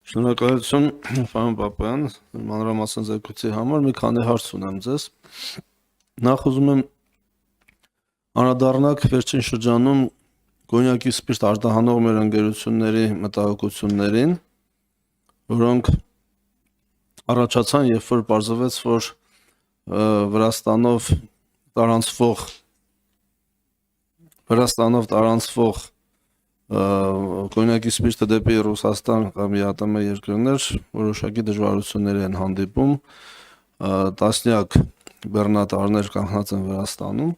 Շնորհակալություն, պարոն Պապայան, մանրամասն զեկույցի համար մի քանի հարց ունեմ ձեզ։ Նախ ուզում եմ անդրադառնալ վերջին շրջանում կոնյակի սպիրտ արտահանող մեր ընկերությունների մտահոգություններին, որոնք առաջացան, երբ որ պարզվեց, որ Վրաստանով տարանցվող կոնյակի սպիրտը դեպի Ռուսաստան կամ ԵԱՏՄ երկրներ որոշակի դժվարությունների են հանդիպում, տասնյակ բեռնատարներ կանգնած են Վրաստանում։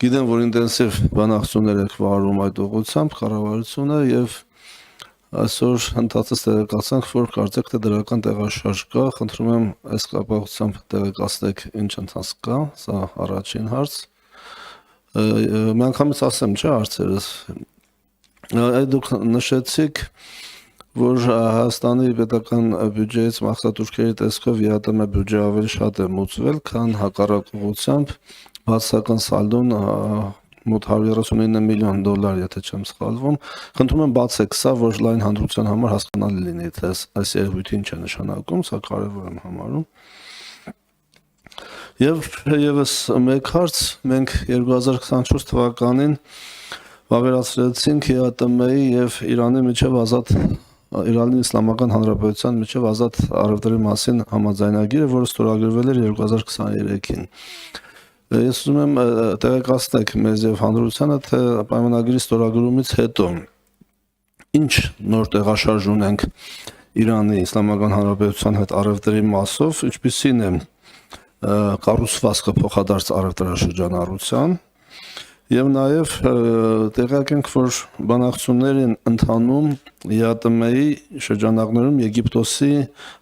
Գիտեմ, որ ինտենսիվ բանակցություններ եք վարում այդ ուղղությամբ կառավարությունը եւ այսօր ընդհանրապես տեղեկացանք, որ կարծեք թե դրական տեղաշարժ կա, խնդրում եմ այս կապակցությամբ տեղեկացնեք ինչ ընթաց կա, սա առաջին հարց։ Միանգամից ասեմ, չէ, հարցերս։ Դուք նշեցիք, որ Հայաստանի պետական բյուջեից մաքսատուրքերի տեսքով ԵԱՏՄ բյուջե ավելի շատ է մուծվել, քան հակառակ ուղղությամբ բացասական սալդոն մոտ $139 միլիոն, եթե չեմ սխալվում։ Խնդրում եմ բացեք սա, որ լայն հանրության համար հասկանալի լինի, թե այս երևույթը ինչ է նշանակում, սա կարևոր եմ համարում։ Եվ եւս մեկ հարց, մենք 2024 թվականին վավերացրեցինք ԵԱՏՄ-ի եւ Իրանի Իսլամական Հանրապետության միջև ազատ առևտրի մասին համաձայնագիրը, որը ստորագրվել էր 2023-ին։ Ես ուզում եմ տեղեկացնել մեզ եւ հանրությանը, թե պայմանագրի ստորագրումից հետո ինչ նոր տեղաշարժ ունենք Իրանի Իսլամական Հանրապետության հետ առևտրի մասով, ինչպիսին է կառուցվածքը փոխադարձ առևտրաշրջանառության եւ նաեւ տեղյակ ենք, որ բանակցություններ են ընթանում ԵԱՏՄ-ի շրջանակներում Եգիպտոսի,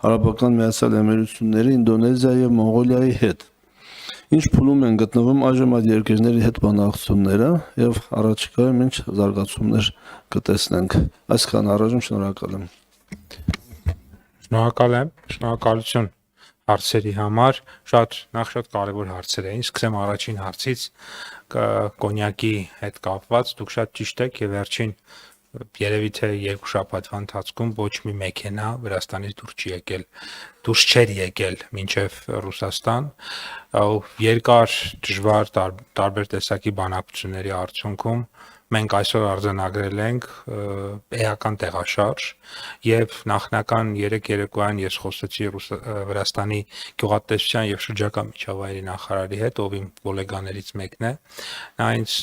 Արաբական Միացյալ Էմիրությունների, Ինդոնեզիայի եւ Մոնղոլիայի հետ։ Ինչ փուլում են գտնվում այժմ այդ երկրների հետ բանակցությունները եւ առաջիկայում ինչ զարգացումներ կտեսնենք։ Այսքան առայժմ շնորհակալ եմ։ Շնորհակալություն հարցերի համար, շատ կարևոր հարցեր էին։ Սկսեմ առաջին հարցից, կոնյակի հետ կապված, դուք շատ ճիշտ եք եւ վերջին երևի թե 2 շաբաթվա ընթացքում ոչ մի մեքենա Վրաստանից դուրս չէր եկել մինչև Ռուսաստան, երկար դժվար տարբեր տեսակի բանակցությունների արդյունքում մենք այսօր արձանագրել ենք էական տեղաշարժ եւ նախնական 3 երեկոյան ես խոսեցի Վրաստանի գյուղատնտեսության եւ շրջակա միջավայրի նախարարի հետ, ով իմ գոլեգաներից մեկն է, նա ինձ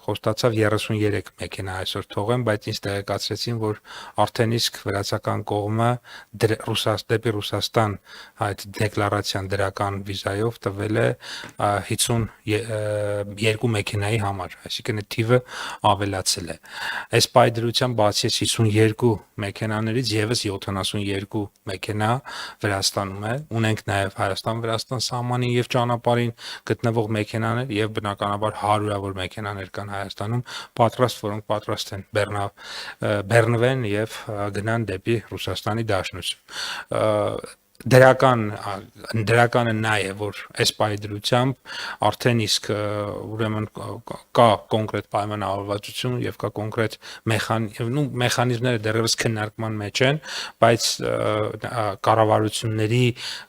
խոստացավ 33 մեքենա այսօր թողեմ, բայց ինձ տեղեկացրեցին, որ արդեն իսկ վրացական կողմը դեպի Ռուսաստան այդ դեկլարացիան դրական վիզայով տվել է 52 մեքենայի համար, այսինքն թիվը ավելացել է։ Այս պայդրությամբ բացի 52 մեքենաներից եւս 72 մեքենա Վրաստանում է, ունենք նաեւ Հայաստան-Վրաստան սահմանին եւ ճանապարհին գտնվող մեքենաներ եւ բնականաբար հարյուրավոր մեքենաներ կան Հայաստանում, որոնք պատրաստ են բեռնվեն եւ գնան դեպի Ռուսաստանի Դաշնություն։ Դրականը նա է, որ այս պայդրությամբ արդեն իսկ ուրեմն կա կոնկրետ պայմանավորվածություն եւ կա կոնկրետ մեխանիզմները դեռևս քննարկման մեջ են, բայց կառավարությունների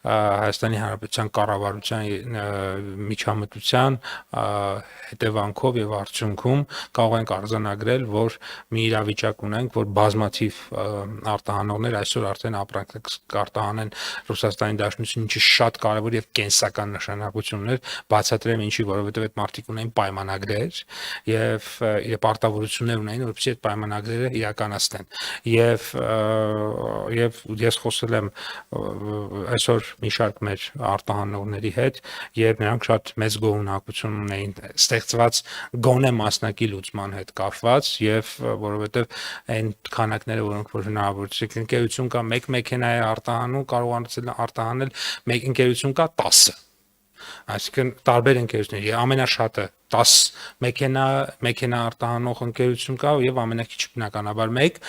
Հայաստանի Հանրապետության կառավարության միջամտության հետևանքով եւ արդյունքում կարող ենք արձանագրել, որ մի իրավիճակ ունենք, որ բազմաթիվ արտահանողներ այսօր արդեն ապրանք կարտահանեն Ռուսաստանի Դաշնություն, ինչը շատ կարևոր եւ կենսական նշանակություն ուներ, բացատրեմ ինչի, որովհետեւ այդ մարդիկ ունեն պայմանագրեր եւ պարտավորություններ ունեն, որովհետեւ այդ պայմանագրերը իրականացնեն։ Եվ ես խոսել եմ այսօր մի շարք մեր արտահանողների հետ, եւ նրանք շատ մեծ գոհունակություն ունեին ստեղծված գոնե մասնակի լուծման հետ կապված, եւ որովհետեւ այն քանակները, որոնք որ հնարավորություն ընկերություն կա 1 մեքենա է արտահանում, կարող արտահանել մեկ ընկերություն կա 10, այսինքն տարբեր ընկերություններ, ամենաշատը 10 մեքենա արտահանող ընկերություն կա եւ ամենակիչը բնականաբար 1,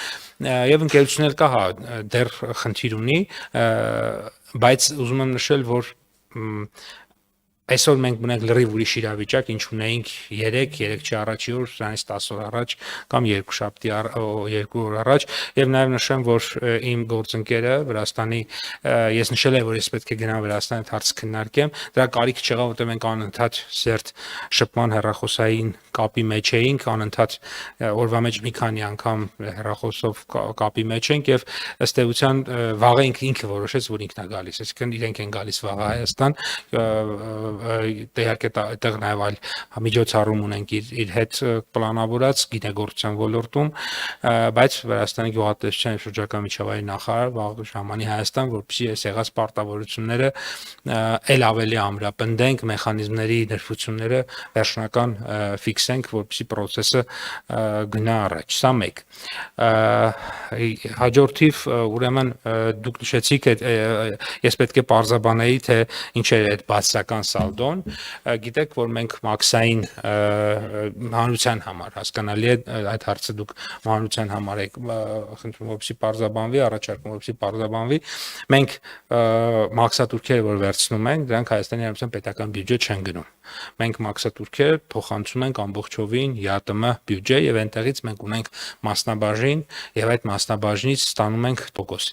եւ ընկերություններ կա, հա, դեռ խնդիր ունի, բայց ուզում եմ նշել, որ Այսօր մենք ունենք լրիվ ուրիշ իրավիճակ, ինչ ունեինք 3 առաջի օր, սրանից 10 օր առաջ կամ 2 շաբթի 2 օր առաջ, եւ նաեւ նշեմ, որ իմ գործընկերը Վրաստանի ես նշել եմ, որ ես պետք է գնամ Վրաստան այդ հարցը քննարկեմ, դրա կարիք չեղավ, որտեղ մենք անընդհատ սերտ շփման հեռախոսային կապի մեջ էինք, անընդհատ օրվա մեջ մի քանի անգամ հեռախոսով կապի մեջ ենք եւ ըստ էության վաղը ինքը որոշեց, որ ինքն է գալիս, այսինքն իրենք են գալիս վաղը Հայաստան, իհարկե այդտեղ նաև այլ միջոցառում ունենք իր հետ պլանավորած գիտագործության ոլորտում, բայց Վրաստանի գյուղատնտեսության եւ շրջակա միջավայրի նախարար վաղ ժամանի Հայաստան, որպեսզի այս եղած պարտավորությունները ել ավելի ամրապնդենք, մեխանիզմների ներբությունները վերջնական ֆիքսենք, որպեսզի process-ը գնա առաջ։ Սա մեկ։ Հաջորդիվ ուրեմն դուք նշեցիք, ես պետք է պարզաբանեի, թե ինչ է այդ բացական սալդոն, գիտեք, որ մենք մաքսային հանրության համար հասկանալի է այդ հարցը դուք հանրության համար եք խնդրում, որպեսզի պարզաբանվի, առաջարկում, որպեսզի պարզաբանվի, մենք մաքսատուրքերը, որ վերցնում ենք, դրանք Հայաստանի Հանրապետության պետական բյուջե չեն գնում։ Մենք մաքսատուրքեր փոխանցում ենք ամբողջովին ԵԱՏՄ բյուջե եւ այնտեղից մենք ունենք մասնաբաժին եւ այդ մասնաբաժնից ստանում ենք տոկոս։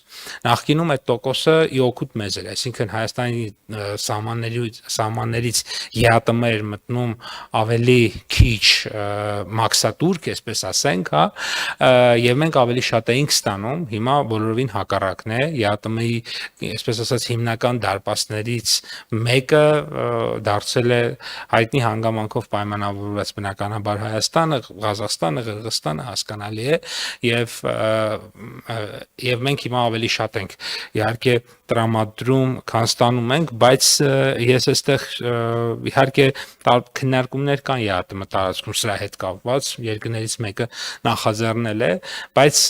Նախկինում այդ տոկոսը ի օգուտ մեզ էր, այսինքն Հայաստանի սահմաններից ԵԱՏՄ էր մտնում ավելի քիչ մաքսատուրք, այսպես ասենք, հա, եւ մենք ավելի շատ էինք ստանում, հիմա բոլորովին հակառակն է, ԵԱՏՄ-ի, այսպես ասած, հիմնական դարպասներից մեկը դարձել է հայտնի հանգամանքով պայմանավորված բնականաբար Հայաստանը, Ղազախստանը, Ղրղըզստանը հասկանալի է եւ մենք հիմա ավելի շատ ենք իհարկե տրամադրում, քան ստանում ենք, բայց ես այստեղ իհարկե քննարկումներ կան ԵԱՏՄ տարածքում սրա հետ կապված, երկրներից մեկը նախաձեռնել է, բայց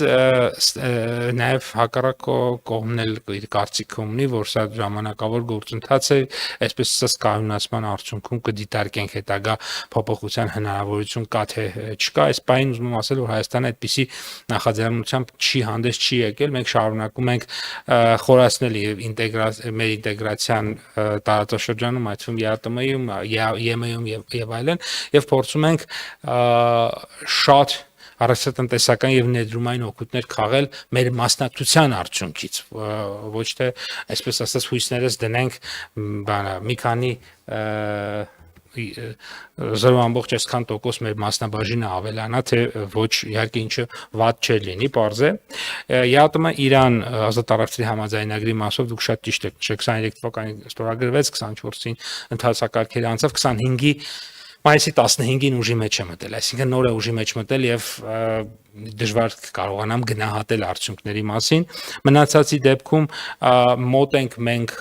նաեւ հակառակ կողմն էլ իր կարծիքը ունի, որ սա ժամանակավոր գործընթաց է, այսպես ասած կանոնացման արդյունքում կդիտարկենք հետագա փոփոխության հնարավորություն կա թե չկա, այս բանին ուզում եմ ասել, որ Հայաստանը այդպիսի նախաձեռնությամբ հանդես չի եկել, մենք շարունակում ենք խորացնել մեր ինտեգրացիան տարածաշրջանում, այդ թվում ԵԱՏՄ-ում, ԵՄ-ում եւ այլն, եւ փորձում ենք շատ առողջատնտեսական եւ ներդրումային օգուտներ քաղել մեր մասնակցության արդյունքից, ոչ թե այսպես ասած հույսներս դնենք մի քանի 0.8% մեր մասնաբաժինը ավելանա, թե ոչ, իհարկե ինչը վատ չէ լինի, պարզ է։ ԵԱՏՄ Իրան ազատ առևտրի համաձայնագրի մասով դուք շատ ճիշտ եք, 23 թվականին ստորագրվեց, 24-ին ընթացակարգերը անցավ, 25-ի մայիսի 15-ին ուժի մեջ է մտել, այսինքն նոր է ուժի մեջ մտել եւ դժվար կարողանամ գնահատել արդյունքների մասին։ Մնացածի դեպքում մոտ ենք մենք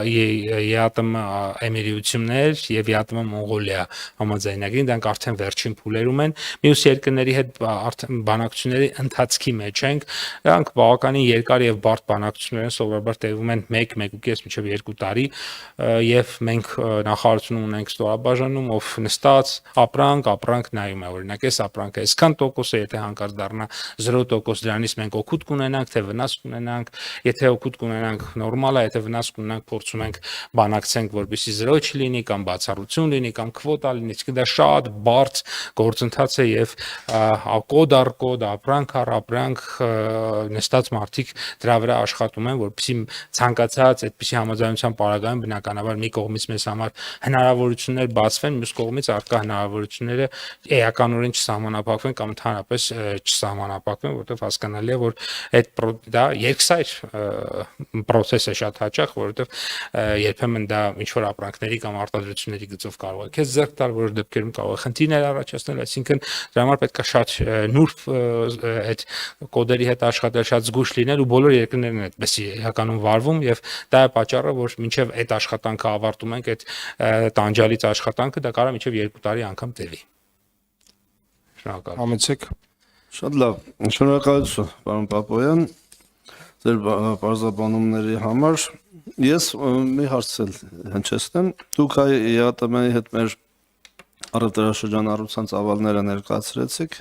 ԵԱՏՄ Էմիրություններ եւ ԵԱՏՄ Մոնղոլիա համաձայնագրին, դրանք արդեն վերջին փուլերում են։ Մյուս երկրների հետ արդեն բանակցությունների ընթացքի մեջ ենք։ Դրանք բավականին երկար եւ բարդ բանակցություններ են, սովորաբար տևում են 1-1.5 մինչեւ 2 տարի եւ մենք նախարարություն ունենք ստորաբաժանում, ով նստած ապրանք նայում է, օրինակ այս ապրանքը այսքան տոկոս է, եթե հանկարծ դառնա 0% դրանից մենք օգուտ կունենանք, թե վնաս կունենանք, եթե օգուտ կունենանք նորմալ է, եթե վնաս կունենանք փորձում ենք բանակցենք, որպեսզի 0 չլինի կամ բացառություն լինի կամ քվոտա լինի, դա շատ բարդ գործընթաց է եւ կոդ առ կոդ, ապրանք առ ապրանք նստած մարդիկ դրա վրա աշխատում են, որպեսզի ցանկացած այդպիսի համաձայնության պարագայում բնականաբար մի կողմից մեզ համար հնարավորություններ բացվեն, մյուս կողմից արկա հնարավորությունները էականորեն չսահմանափակվեն կամ ընդհանրապես չսահմանափակվեն, որովհետև հասկանալի է, որ այդ դա երկսայր process է շատ հաճախ, որովհետև երբեմն դա ինչ որ ապրանքների կամ արտադրությունների գծով կարող է քեզ ձեռք տալ, որոշ դեպքերում կարող է խնդիրներ առաջացնել, այսինքն դրա համար պետք է շատ նուրբ այդ կոդերի հետ աշխատել, շատ զգույշ լինել ու բոլոր երկրներն են այդպեսի իրականում վարվում եւ դա է պատճառը, որ մինչեւ այդ աշխատանքը ավարտում ենք, այդ տանջալից աշխատանքը դա կարող է մինչեւ 2 տարի անգամ տևի։ Շնորհակալ։ Համեցեք։ Շատ լավ, շնորհակալություն, պարոն Պապոյան, ձեր բարձրաբանումների համար։ Ես մի հարց հնչեցնեմ, դուք ԵԱՏՄ-ի հետ մեր առևտրաշրջանառության ծավալները ներկայացրեցիք,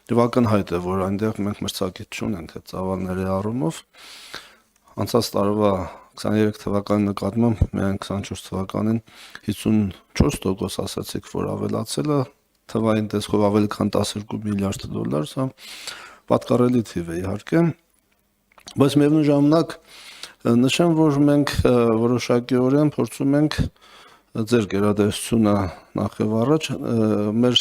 եւ ակնհայտ է, որ այնտեղ մենք մրցակից չունենք այդ ծավալների առումով։ Անցած տարվա 23 թվականի նկատմամբ միայն 24 թվականին 54% ասացիք, որ ավելացել է, թվային տեսքով ավելի քան 12 միլիարդ դոլար, սա պատկառելի թիվ է իհարկե, բայց միևնույն ժամանակ նշեմ, որ մենք որոշակիորեն փորձում ենք ձեր գերադասությունը նախ եւ առաջ մեր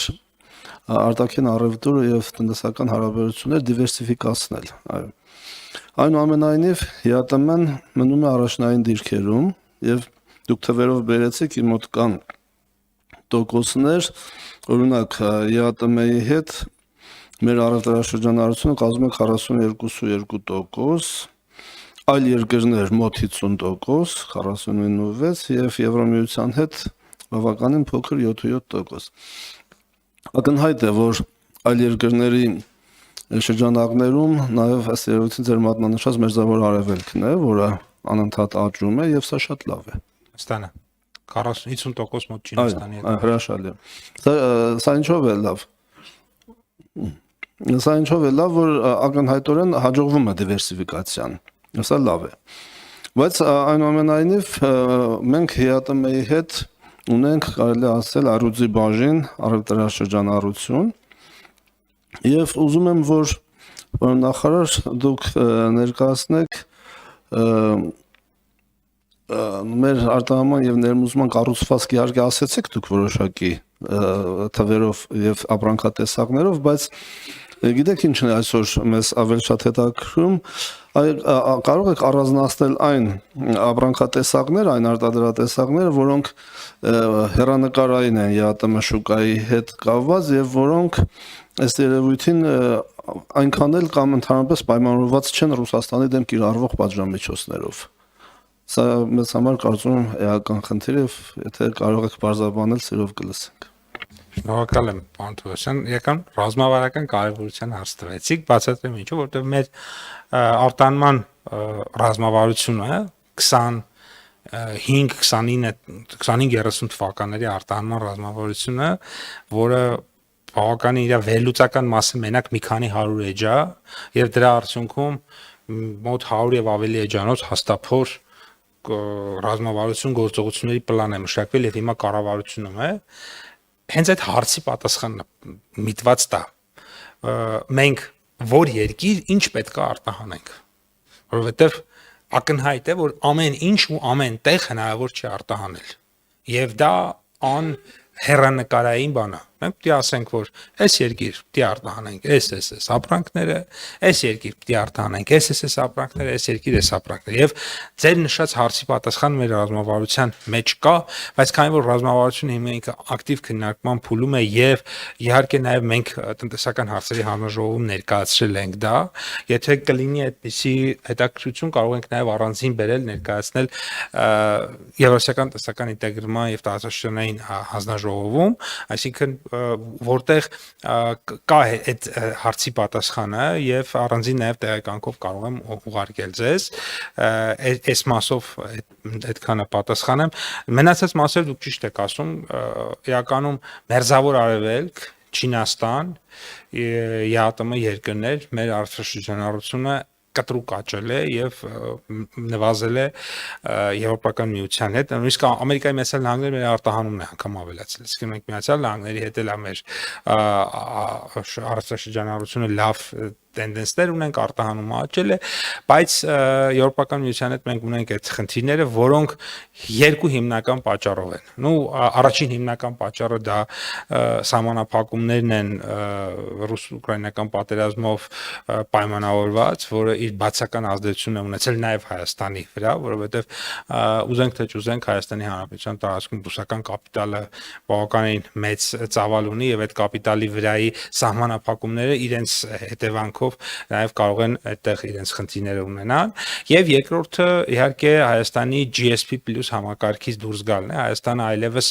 արտաքին առևտուրը եւ տնտեսական հարաբերությունները դիվերսիֆիկացնել, այո։ Այնուամենայնիվ ՀԱՏՄ-ն մնում է առաջնային դիրքերում եւ դուք թվերով բերեցիք իմ մոտ կան տոկոսներ, օրինակ ՀԱՏՄ-ի հետ մեր առևտրաշրջանառությունը կազմում է 42.2%, այլ երկրներ մոտ 50%, 49.6% եւ Եվրամիության հետ բավականին փոքր 7.7%։ Ակնհայտ է, որ այլ երկրների շրջանակներում նաև ըստ երևույթին ձեր մատնանշած Մերձավոր Արևելքն է, որը անընդհատ աճում է եւ սա շատ լավ է։ Ստանը 40-50% մոտ Չինաստանի հետ։ Հրաշալի է։ Սա ինչով է լավ։ Սա ինչով է լավ, որ ակնհայտորեն հաջողվում է դիվերսիֆիկացիան։ Սա լավ է։ Բայց այնուամենայնիվ մենք ՀԱՏՄ-ի հետ ունենք կարելի ասել առյուծի բաժին առևտրաշրջանառություն եւ ուզում եմ որ նախարար դուք ներկայացնեք մեր արտահանման եւ ներմուծման կառուցվածքի իհարկե ասեցիք դուք որոշակի թվերով եւ ապրանքատեսակներով, բայց գիտեք ինչն է այսօր մեզ ավելի շատ հետաքրքրում, կարող եք առանձնացնել այն ապրանքատեսակները, այն արտադրատեսակները, որոնք հեռանկարային են ՀԱՏՄ շուկայի հետ կապված եւ որոնք ըստ երևույթին այնքան էլ կամ ընդհանրապես պայմանավորված չեն Ռուսաստանի դեմ կիրառվող պատժամիջոցներով։ Սա մեզ համար կարծում եմ էական խնդիր է, եթե կարող եք բարձրաբանել, սիրով կլսենք։ Շնորհակալ եմ, պարոն Թովոսյան, եկան ռազմավարական կարևորության հարց տվեցիք, բացատրեմ ինչու, որտեղ մեր արտահանման ռազմավարությունը 25-30 թվականների արտահանման ռազմավարությունը, որը բավականին իր վերլուծական մասը մենակ մի քանի 100 էջ է, եւ դրա արդյունքում մոտ 100 եւ ավելի էջանոց հաստափոր ռազմավարություն գործողությունների պլան է մշակվել եւ հիմա կառավարությունում է։ Հենց այդ հարցի պատասխանն միտված դա մենք որ երկիր ինչ պետք է արտահանենք, որովհետեւ ակնհայտ է որ ամեն ինչ ու ամեն տեղ հնարավոր չի արտահանել եւ դա ան հեռանկարային բան է։ Մենք պետք է ասենք որ այս երկիր պետք է արտահանենք այս ապրանքները, այս երկիր պետք է արտահանենք այս ապրանքները, այս երկիր այս ապրանքները եւ ձեր նշած հարցի պատասխանը մեր ռազմավարության մեջ կա, բայց քանի որ ռազմավարությունը հիմա ինքը ակտիվ քննարկման փուլում է եւ իհարկե նաեւ մենք տնտեսական հարցերի հանրաժողովում ներկայացրել ենք դա, եթե կլինի այդպիսի հետաքրքրություն կարող ենք նաեւ առանձին բերել ներկայացնել Եվրասիական տնտեսական ինտեգրման եւ տարածաշրջանային հանձնաժողովում, այսինքն որտեղ կա այդ հարցի պատասխանը եւ առանձին նաեւ տեղեկանքով կարող եմ ուղարկել ձեզ այս մասով այդքանը պատասխանեմ մնացած մասերը դուք ճիշտ եք ասում իրականում Մերձավոր Արևելք Չինաստան ԵԱՏՄ երկրներ մեր արտադրաշրջանառությունը կտրուկ աճել է եւ նվազել է Եվրոպական միության հետ, նույնիսկ Ամերիկայի Միացյալ Նահանգները մեր արտահանումն է անգամ ավելացել, իսկ մենք Միացյալ Նահանգների հետ էլ մեր արտադրաշրջանառությունը լավ տենդենսներ ունենք, արտահանումը աճել է, բայց Եվրոպական միության հետ մենք ունենք այդ խնդիրները, որոնք երկու հիմնական պատճառով են։ Նու առաջին հիմնական պատճառը դա սահմանափակումներն են ռուս-ուկրաինական պատերազմով պայմանավորված, որը իր բացական ազդեցություն է ունեցել նաև Հայաստանի վրա, որովհետև ուզենք թե չուզենք Հայաստանի Հանրապետության տարածքում ռուսական կապիտալը բավականին մեծ ծավալ ունի եւ այդ կապիտալի վրայի սահմանափակումները իրենց հետևանքով նաև կարող են այդտեղ իրենց խնդիրները ունենալ եւ երկրորդը իհարկե Հայաստանի GSP+ համակարգից դուրս գալն է Հայաստանը այլևս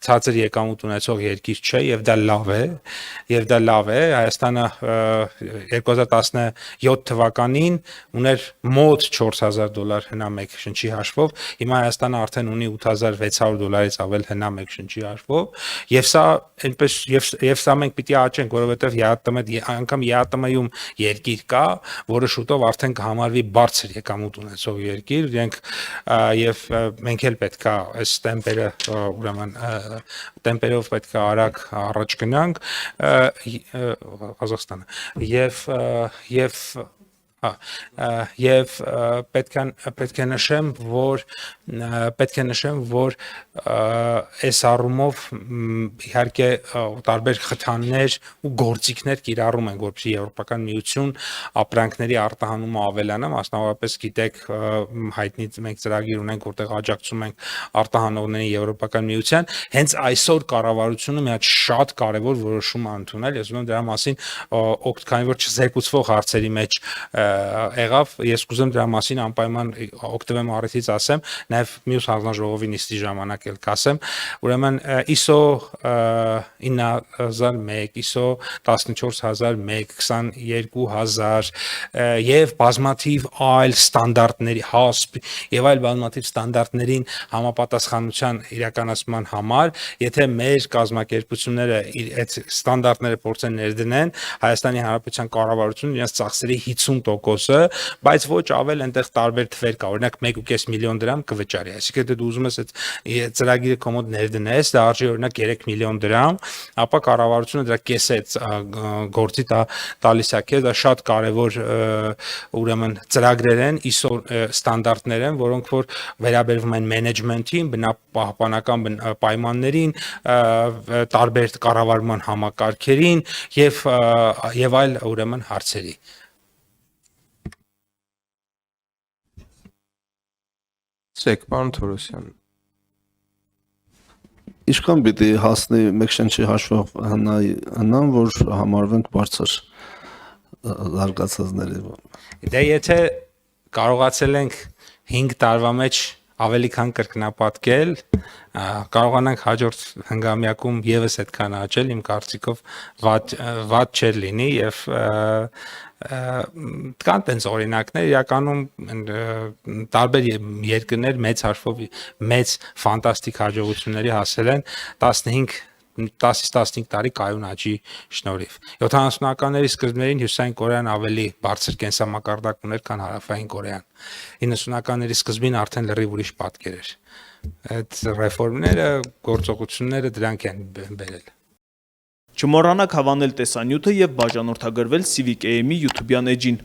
ցածր եկամուտ ունեցող երկիր չէ եւ դա լավ է Հայաստանը 2017 թվականին ուներ մոտ $4000 հնա մեկ շնչի հաշվով հիմա Հայաստանը արդեն ունի $8600 ավել հնա մեկ շնչի հաշվով եւ սա այնպես եւ սա մենք պիտի աճենք որովհետեւ ԵԱՏՄ անգամ ԵԱՏՄ-ում երկիր կա, որը շուտով արդեն կհամարվի բարձր եկամուտ ունեցող երկիր, եւ մենք էլ պետք է այս տեմպերը ուրեմն տեմպերով պետք է արագ առաջ գնանք Ղազախստանը եւ պետք է նշեմ, որ այս առումով իհարկե տարբեր խթաններ ու գործիքներ կիրառում են, որպեսզի Եվրոպական միություն ապրանքների արտահանումը ավելանա, մասնավորապես գիտեք հայտնի մենք ծրագիր ունենք, որտեղ աջակցում ենք արտահանողներին Եվրոպական միության, հենց այսօր կառավարությունը մի հատ շատ կարևոր որոշում է ընդունել, ես ուզում եմ դրա մասին քանի որ չզեկուցվող հարցերի մեջ եղավ, ես կուզեմ դրա մասին անպայման օգտվեմ առիթից ասեմ, նաև մյուս հանձնաժողովի նիստի ժամանակ էլ կասեմ, ուրեմն ISO 9001, ISO 14001, 22000 եւ բազմաթիվ այլ ստանդարտների HASP եւ այլ բազմաթիվ ստանդարտներին համապատասխանության իրականացման համար, եթե մեր կազմակերպությունները այդ ստանդարտները փորձեն ներդնեն, Հայաստանի Հանրապետության կառավարությունը իրենց ծախսերի 50%-ը, բայց ոչ ավել այնտեղ տարբեր թվեր կա, օրինակ 1.5 միլիոն դրամ կվճարի, այսինքն դու ուզում ես այդ ծրագիրը կոմոդ ներդնես, դա արժի օրինակ 3 միլիոն դրամ, ապա կառավարությունը դրա կեսը գործի տալիս է քեզ, դա շատ կարևոր ուրեմն ծրագրեր են, ISO ստանդարտներ են, որոնք որ վերաբերվում են մենեջմենթին, բնապահպանական պայմաններին, տարբեր կառավարման համակարգերին եւ այլ ուրեմն հարցերի։ Պարոն Թորոսյան, Ինչքան պիտի հասնի մեկ շնչի հաշվով հնան, որ համարվենք բարձր զարգացածների։ Դե եթե կարողացել ենք 5 տարվա մեջ ավելի քան կրկնապատկել, կարողանանք հաջորդ հնգամյակում եւս այդքան աճել, իմ կարծիքով վատ չէր լինի եւ կան տենց օրինակներ, իրականում տարբեր երկրներ մեծ հաշվով մեծ ֆանտաստիկ հաջողությունների հասել են 10-15 տարի կայուն աճի շնորհիվ։ 70-ականների սկզբներին Հյուսիսային Կորեան ավելի բարձր կենսամակարդակ ուներ, քան Հարավային Կորեան։ 90-ականների սկզբին արդեն լրիվ ուրիշ պատկեր էր։ Այդ ռեֆորմները, գործողությունները դրանք են բերել։ Չմոռանաք հավանել տեսանյութը եւ բաժանորդագրվել Civic AM-ի YouTube-յան էջին։